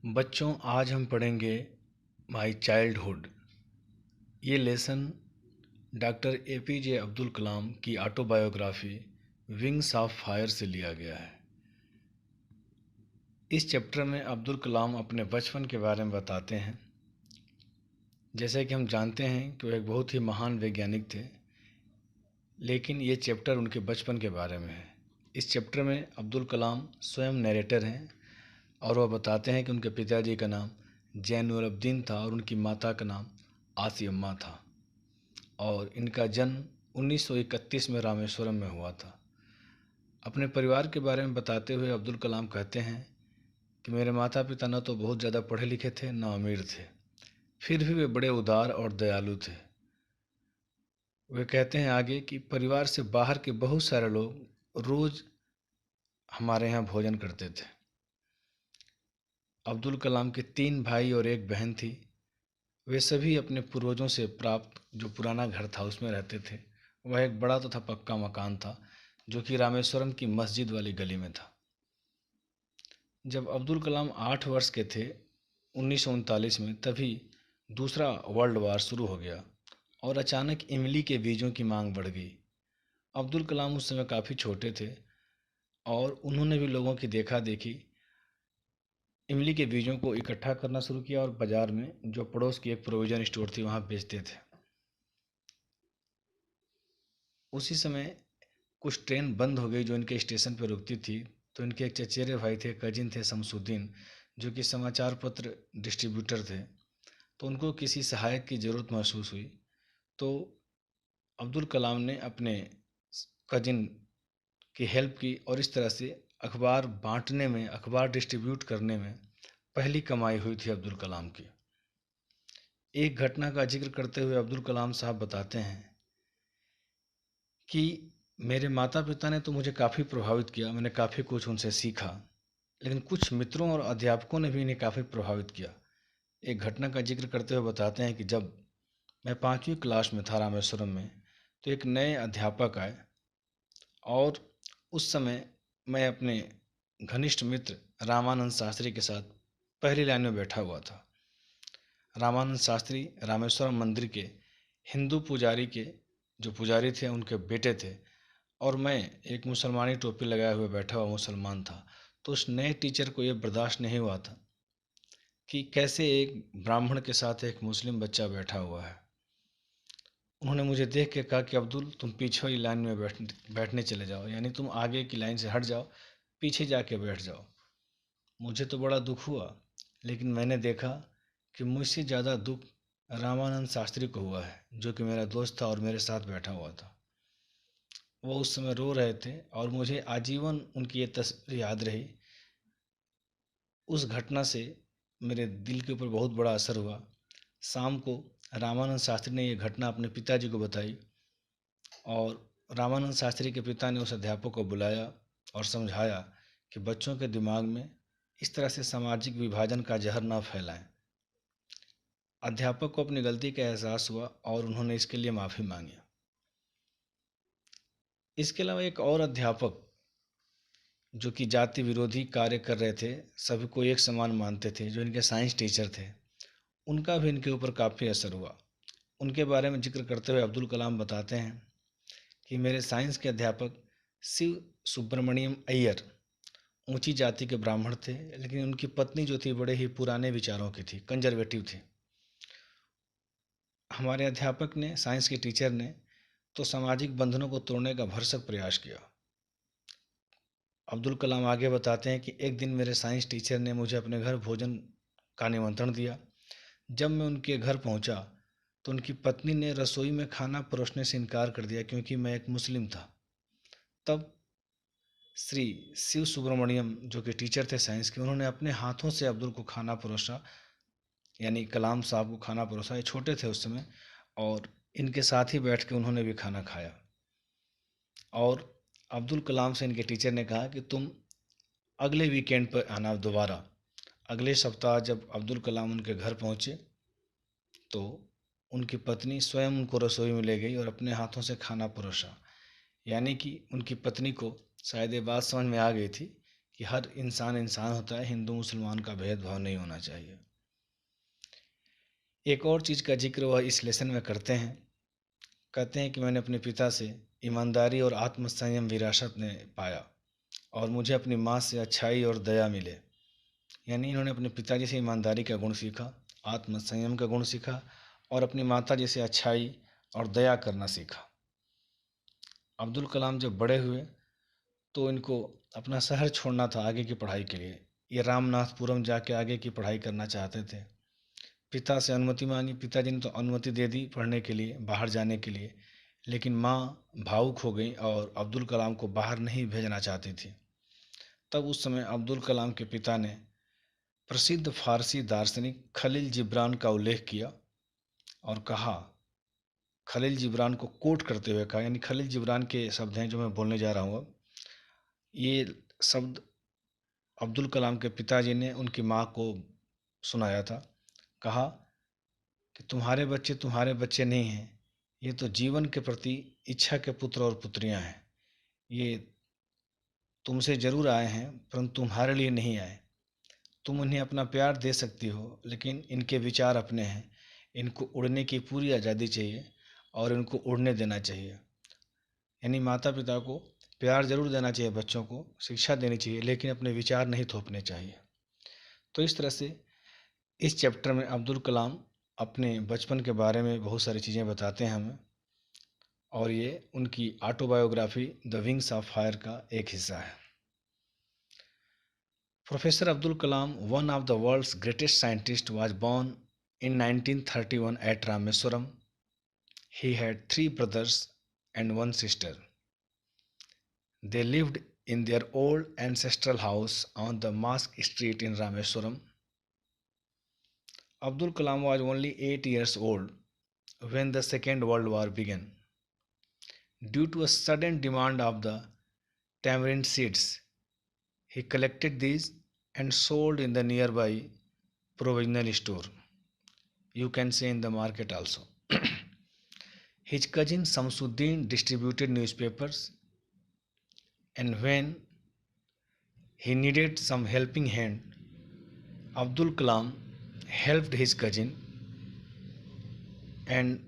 बच्चों, आज हम पढ़ेंगे माई चाइल्डहुड। ये lesson doctor APJ Abdul Kalam की ऑटोबायोग्राफी विंग्स ऑफ फायर से लिया गया है। इस चैप्टर में अब्दुल कलाम अपने बचपन के बारे में बताते हैं। जैसे कि हम जानते हैं कि वो एक बहुत ही महान वैज्ञानिक थे, लेकिन ये चैप्टर उनके बचपन के बारे में है। इस चैप्टर में अब्दुल कलाम स्वयं नरेटर हैं और वह बताते हैं कि उनके पिताजी का नाम जैनुलब्दीन था और उनकी माता का नाम आसियम्मा था और इनका जन्म 1931 में रामेश्वरम में हुआ था। अपने परिवार के बारे में बताते हुए अब्दुल कलाम कहते हैं कि मेरे माता पिता न तो बहुत ज़्यादा पढ़े लिखे थे न अमीर थे, फिर भी वे बड़े उदार और दयालु थे। वे कहते हैं आगे कि परिवार से बाहर के बहुत सारे लोग रोज़ हमारे यहाँ भोजन करते थे। अब्दुल कलाम के 3 भाई और 1 बहन थी। वे सभी अपने पूर्वजों से प्राप्त जो पुराना घर था उसमें रहते थे। वह एक बड़ा तथा पक्का मकान था जो कि रामेश्वरम की मस्जिद वाली गली में था। जब अब्दुल कलाम 8 वर्ष के थे 1939 में, तभी दूसरा वर्ल्ड वार शुरू हो गया और अचानक इमली के बीजों की मांग बढ़ गई। अब्दुल कलाम उस समय काफ़ी छोटे थे और उन्होंने भी लोगों की देखा देखी इमली के बीजों को इकट्ठा करना शुरू किया और बाज़ार में जो पड़ोस की एक प्रोविज़न स्टोर थी वहाँ बेचते थे। उसी समय कुछ ट्रेन बंद हो गई जो इनके स्टेशन पर रुकती थी, तो इनके एक चचेरे भाई थे, कजिन थे शमसुद्दीन, जो कि समाचार पत्र डिस्ट्रीब्यूटर थे। तो उनको किसी सहायक की ज़रूरत महसूस हुई, तो अब्दुल कलाम ने अपने कजिन की हेल्प की और इस तरह से अखबार बांटने में, अखबार डिस्ट्रीब्यूट करने में पहली कमाई हुई थी अब्दुल कलाम की। एक घटना का जिक्र करते हुए अब्दुल कलाम साहब बताते हैं कि मेरे माता पिता ने तो मुझे काफ़ी प्रभावित किया, मैंने काफ़ी कुछ उनसे सीखा, लेकिन कुछ मित्रों और अध्यापकों ने भी इन्हें काफ़ी प्रभावित किया। एक घटना का जिक्र करते हुए बताते हैं कि जब मैं 5वीं क्लास में था रामेश्वरम में, तो एक नए अध्यापक आए और उस समय मैं अपने घनिष्ठ मित्र रामानंद शास्त्री के साथ पहली लाइन में बैठा हुआ था। रामानंद शास्त्री रामेश्वरम मंदिर के हिंदू पुजारी के जो पुजारी थे उनके बेटे थे और मैं एक मुसलमानी टोपी लगाए हुए बैठा हुआ मुसलमान था। तो उस नए टीचर को ये बर्दाश्त नहीं हुआ था कि कैसे एक ब्राह्मण के साथ एक मुस्लिम बच्चा बैठा हुआ है। उन्होंने मुझे देख के कहा कि अब्दुल, तुम पीछे वाली लाइन में बैठने चले जाओ, यानी तुम आगे की लाइन से हट जाओ, पीछे जाके बैठ जाओ। मुझे तो बड़ा दुख हुआ, लेकिन मैंने देखा कि मुझसे ज़्यादा दुख रामानंद शास्त्री को हुआ है, जो कि मेरा दोस्त था और मेरे साथ बैठा हुआ था। वो उस समय रो रहे थे और मुझे आजीवन उनकी ये तस्वीर याद रही। उस घटना से मेरे दिल के ऊपर बहुत बड़ा असर हुआ। शाम को रामानंद शास्त्री ने ये घटना अपने पिताजी को बताई और रामानंद शास्त्री के पिता ने उस अध्यापक को बुलाया और समझाया कि बच्चों के दिमाग में इस तरह से सामाजिक विभाजन का जहर न फैलाएं। अध्यापक को अपनी गलती का एहसास हुआ और उन्होंने इसके लिए माफ़ी मांगी। इसके अलावा एक और अध्यापक जो कि जाति विरोधी कार्य कर रहे थे, सभी को एक समान मानते थे, जो इनके साइंस टीचर थे, उनका भी इनके ऊपर काफ़ी असर हुआ। उनके बारे में जिक्र करते हुए अब्दुल कलाम बताते हैं कि मेरे साइंस के अध्यापक शिव सुब्रमण्यम अय्यर ऊंची जाति के ब्राह्मण थे, लेकिन उनकी पत्नी जो थी बड़े ही पुराने विचारों की थी, कंजर्वेटिव थी। हमारे अध्यापक ने, साइंस के टीचर ने, तो सामाजिक बंधनों को तोड़ने का भरसक प्रयास किया। अब्दुल कलाम आगे बताते हैं कि एक दिन मेरे साइंस टीचर ने मुझे अपने घर भोजन का निमंत्रण दिया। जब मैं उनके घर पहुंचा तो उनकी पत्नी ने रसोई में खाना परोसने से इनकार कर दिया क्योंकि मैं एक मुस्लिम था। तब श्री शिव सुब्रमण्यम जो कि टीचर थे साइंस के, उन्होंने अपने हाथों से अब्दुल को खाना परोसा, यानी कलाम साहब को खाना परोसा। ये छोटे थे उस समय और इनके साथ ही बैठ के उन्होंने भी खाना खाया। और अब्दुल कलाम से इनके टीचर ने कहा कि तुम अगले वीकेंड पर आना दोबारा। अगले सप्ताह जब अब्दुल कलाम उनके घर पहुंचे तो उनकी पत्नी स्वयं उनको रसोई में ले गई और अपने हाथों से खाना परोसा। यानी कि उनकी पत्नी को शायद ये बात समझ में आ गई थी कि हर इंसान इंसान होता है, हिंदू मुसलमान का भेदभाव नहीं होना चाहिए। एक और चीज़ का जिक्र वह इस लेसन में करते हैं। कहते हैं कि मैंने अपने पिता से ईमानदारी और आत्मसंयम विरासत में पाया और मुझे अपनी माँ से अच्छाई और दया मिले। यानी इन्होंने अपने पिताजी से ईमानदारी का गुण सीखा, आत्मसंयम का गुण सीखा और अपनी माता जी से अच्छाई और दया करना सीखा। अब्दुल कलाम जब बड़े हुए तो इनको अपना शहर छोड़ना था आगे की पढ़ाई के लिए। ये रामनाथपुरम जाके आगे की पढ़ाई करना चाहते थे। पिता से अनुमति मांगी, पिताजी ने तो अनुमति दे दी पढ़ने के लिए, बाहर जाने के लिए, लेकिन माँ भावुक हो गई और अब्दुल कलाम को बाहर नहीं भेजना चाहती थी। तब उस समय अब्दुल कलाम के पिता ने प्रसिद्ध फारसी दार्शनिक खलील जिब्रान का उल्लेख किया और कहा, खलील जिब्रान को कोट करते हुए कहा, यानी खलील जिब्रान के शब्द हैं जो मैं बोलने जा रहा हूँ अब। ये शब्द अब्दुल कलाम के पिताजी ने उनकी माँ को सुनाया था। कहा कि तुम्हारे बच्चे नहीं हैं, ये तो जीवन के प्रति इच्छा के पुत्र और पुत्रियां हैं। ये तुमसे जरूर आए हैं परंतु तुम्हारे लिए नहीं आए। तुम उन्हें अपना प्यार दे सकती हो लेकिन इनके विचार अपने हैं। इनको उड़ने की पूरी आज़ादी चाहिए और इनको उड़ने देना चाहिए। यानी माता पिता को प्यार जरूर देना चाहिए, बच्चों को शिक्षा देनी चाहिए, लेकिन अपने विचार नहीं थोपने चाहिए। तो इस तरह से इस चैप्टर में अब्दुल कलाम अपने बचपन के बारे में बहुत सारी चीज़ें बताते हैं हमें, और ये उनकी autobiography the wings of fire का एक हिस्सा है। Professor Abdul Kalam, one of the world's greatest scientists, was born in 1931 at Rameswaram. He had three brothers and one sister. They lived in their old ancestral house on the Mosque Street in Rameswaram. Abdul Kalam was only 8 years old when the Second World War began. Due to a sudden demand of the tamarind seeds, he collected these and sold in the nearby provisional store. You can say in the market also. His cousin Samsuddin distributed newspapers, and when he needed some helping hand, Abdul Kalam helped his cousin, and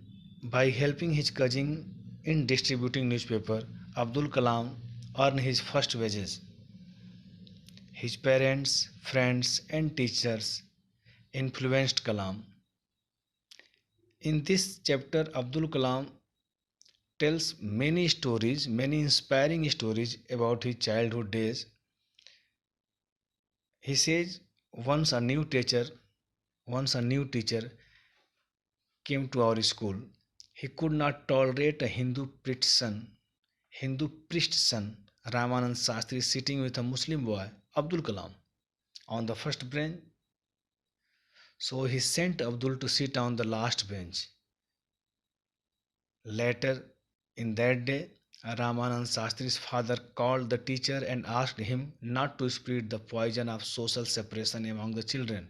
by helping his cousin in distributing newspaper, Abdul Kalam earned his first wages. His parents, friends and teachers influenced Kalam. In this chapter, Abdul Kalam tells many stories, many inspiring stories about his childhood days. He says once a new teacher came to our school. He could not tolerate a Hindu priest's son, Ramanand Shastri, sitting with a Muslim boy, Abdul Kalam, on the first bench. So he sent Abdul to sit on the last bench. Later in that day, Ramanand Shastri's father called the teacher and asked him not to spread the poison of social separation among the children.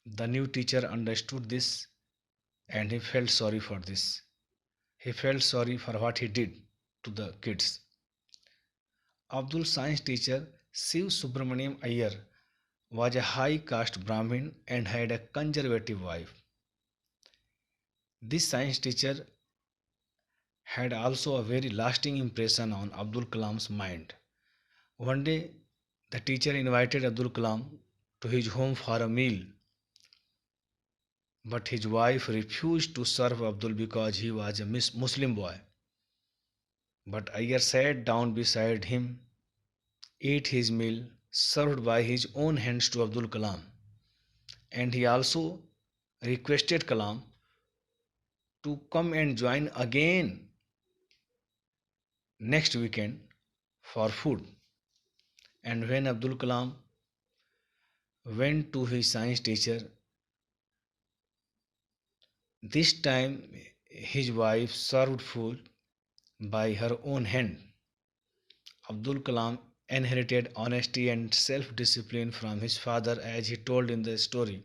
The new teacher understood this and he felt sorry for this. He felt sorry for what he did to the kids. Abdul's science teacher Shiv Subramaniam Iyer was a high caste Brahmin and had a conservative wife. This science teacher had also a very lasting impression on Abdul Kalam's mind. One day, the teacher invited Abdul Kalam to his home for a meal, but his wife refused to serve Abdul because he was a Muslim boy. But Iyer sat down beside him, ate his meal, served by his own hands to Abdul Kalam, and he also requested Kalam to come and join again next weekend for food. And when Abdul Kalam went to his science teacher, this time his wife served food by her own hand. Abdul Kalam inherited honesty and self discipline from his father, as he told in the story.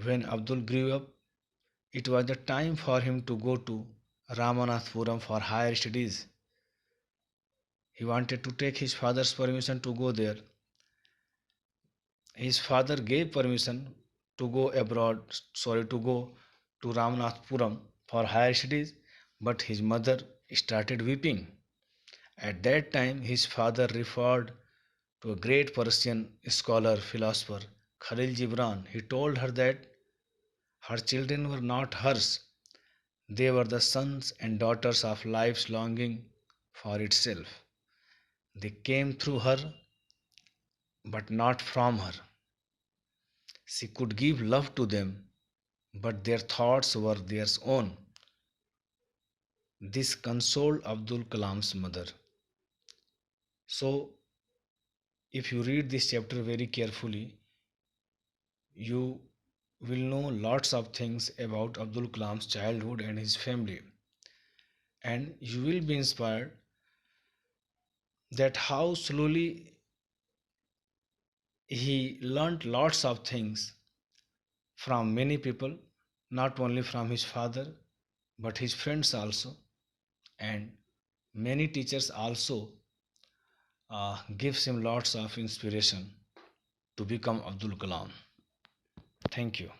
When Abdul grew up, it was the time for him to go to Ramanathpuram for higher studies. He wanted to take his father's permission to go there. His father gave permission to go abroad, to go to Ramnathpuram for higher studies, but his mother started weeping. At that time, his father referred to a great Persian scholar, philosopher, Khalil Gibran. He told her that her children were not hers, they were the sons and daughters of life's longing for itself. They came through her, but not from her. She could give love to them, but their thoughts were theirs own. This consoled Abdul Kalam's mother. So, if you read this chapter very carefully, you will know lots of things about Abdul Kalam's childhood and his family, and you will be inspired that how slowly he learned lots of things from many people, not only from his father but his friends also, and many teachers also gives him lots of inspiration to become Abdul Kalam. Thank you.